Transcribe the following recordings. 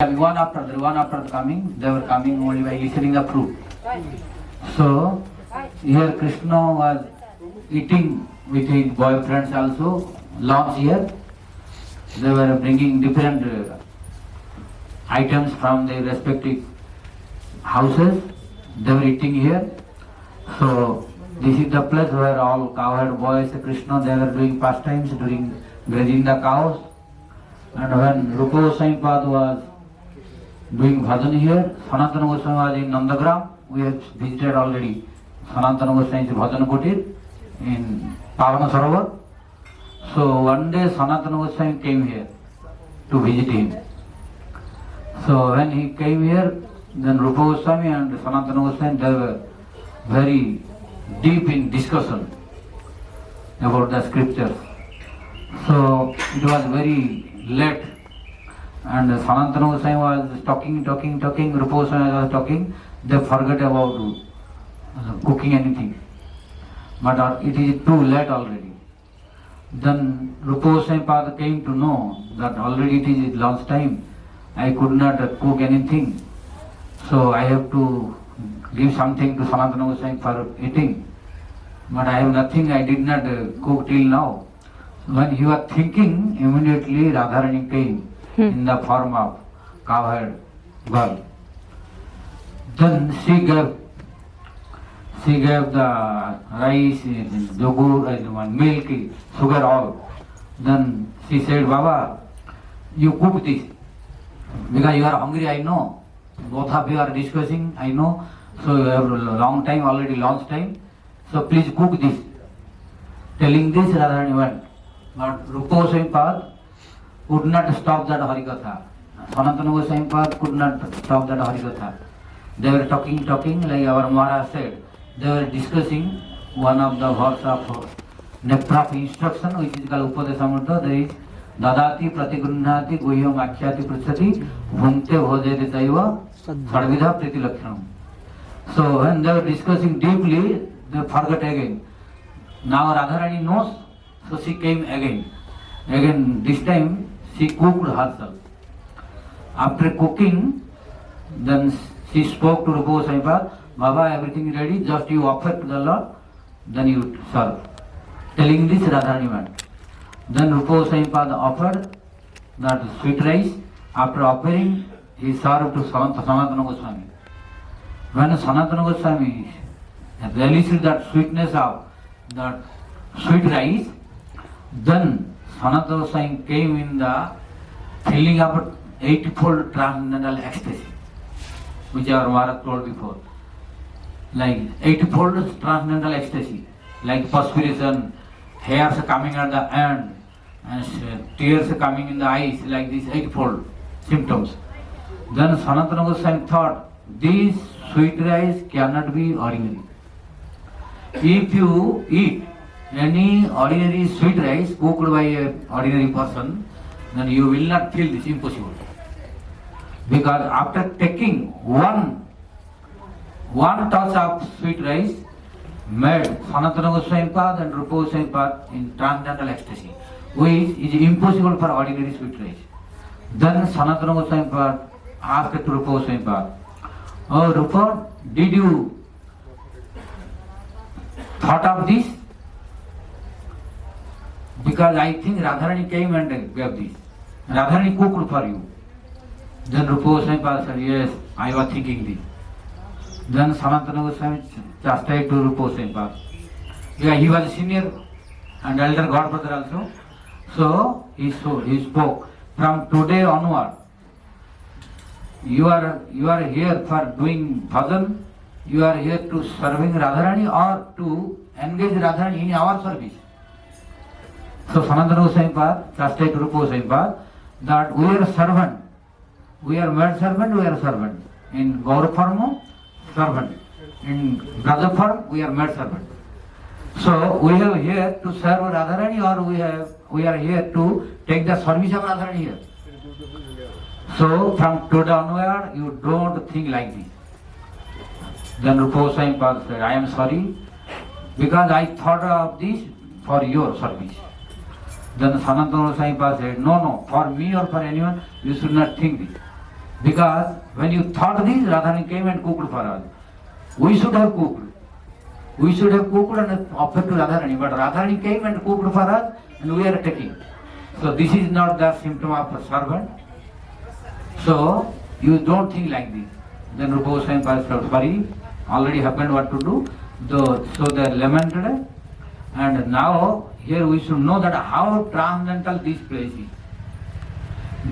One after the coming, they were coming only by listening the fruit. So here Krishna was eating with his boyfriends also, lunch here. They were bringing different items from their respective houses. They were eating here. So this is the place where all cowherd boys, Krishna, they were doing pastimes during grazing the cows. And when Rupa Goswami Pad was doing bhajan here, Sanatana Goswami was in Nandagram. We have visited already Sanatana Goswami's bhajan kutir in Pavana Sarovar. So one day Sanatana Goswami came here to visit him. So when he came here, then Rupa Goswami and Sanatana Goswami, they were very deep in discussion about the scriptures. So it was very late. And Sanatana Goswami was talking, Rupa Goswami was talking, they forgot about cooking anything. But it is too late already. Then Rupa Goswami Pada came to know that already it is lunch time, I could not cook anything. So I have to give something to Sanatana Goswami for eating. But I have nothing, I did not cook till now. When he was thinking, immediately Radharani came in the form of cowherd girl. Then she gave the rice, yogurt, milk, sugar, all. Then she said, Baba, you cook this. Because you are hungry, I know. Both of you are discussing, I know. So you have a long time, already lunch time. So please cook this. Telling this, Radharani went. But Rupa Goswami Pad could not stop that Harikatha. Sanatana Goswami Pad could not stop that Harikatha. They were talking, like our Maharaj said. They were discussing one of the verse of Nepra instruction, which is called Upadeshamrita. There is Dadati Pratigruhnati Guhyam Akhyati Prachati Bhunte Bhojete Taiva Sarvidha Priti Lakshanam. So when they were discussing deeply, they forgot again. Now Radharani knows, so she came again. Again, this time she cooked herself. After cooking, then she spoke to Rupa Goswami Pad, Baba, everything is ready, just you offer to the Lord, then you serve. Telling this, Radharani went. Then Rupa Goswami Pad offered that sweet rice. After offering, he served to Sanatana Goswami. When Sanatana Goswami relished that sweetness of that sweet rice, then Sanatana Goswami came in the feeling of 80-fold transcendental ecstasy, which our Maharaj told before. Like 80-fold transcendental ecstasy, like perspiration, hairs coming at the end, and tears coming in the eyes, like these 80-fold symptoms. Then Sanatana Goswami thought, this sweet rice cannot be ordinary. If you eat any ordinary sweet rice cooked by an ordinary person, then you will not feel this, impossible. Because after taking one touch of sweet rice, made Sanatana Goswami Pad and Rupa Goswami Pad in transcendental ecstasy, which is impossible for ordinary sweet rice. Then Sanatana Goswami Pad asked to Rupa Goswami Pad, oh Rupa, did you thought of this? Because I think Radharani came and gave this. Radharani cooked for you. Then Rupa Goswami Pad said, yes, I was thinking this. Then Sanatana Goswami chastised to Rupa Goswami Pad. Yeah, he was a senior and elder godbrother also. So he spoke, from today onward, you are here for doing bhajan, you are here to serving Radharani or to engage Radharani in our service. So Sanatana Goswami Pad chastised to Rupa Goswami Pad that we are servant. We are made servant, we are servant. In Gaur form, servant. In Braja form, we are made servant. So we are here to serve Radharani or we are here to take the service of Radharani here. So from today onward, you don't think like this. Then Rupa Goswami Pad said, I am sorry, because I thought of this for your service. Then Sanatana Goswami Pad said, no, for me or for anyone, you should not think this. Because when you thought this, Radharani came and cooked for us. We should have cooked. We should have cooked and offered to Radharani, but Radharani came and cooked for us and we are taking. So this is not the symptom of a servant. So you don't think like this. Then Rupa Goswami said, sorry, already happened what to do. So they lamented. And now here we should know that how transcendental this place is.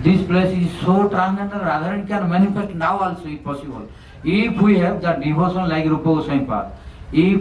This place is so transcendental, Radharani can manifest now also if possible. If we have the devotion like Rupa Goswami, if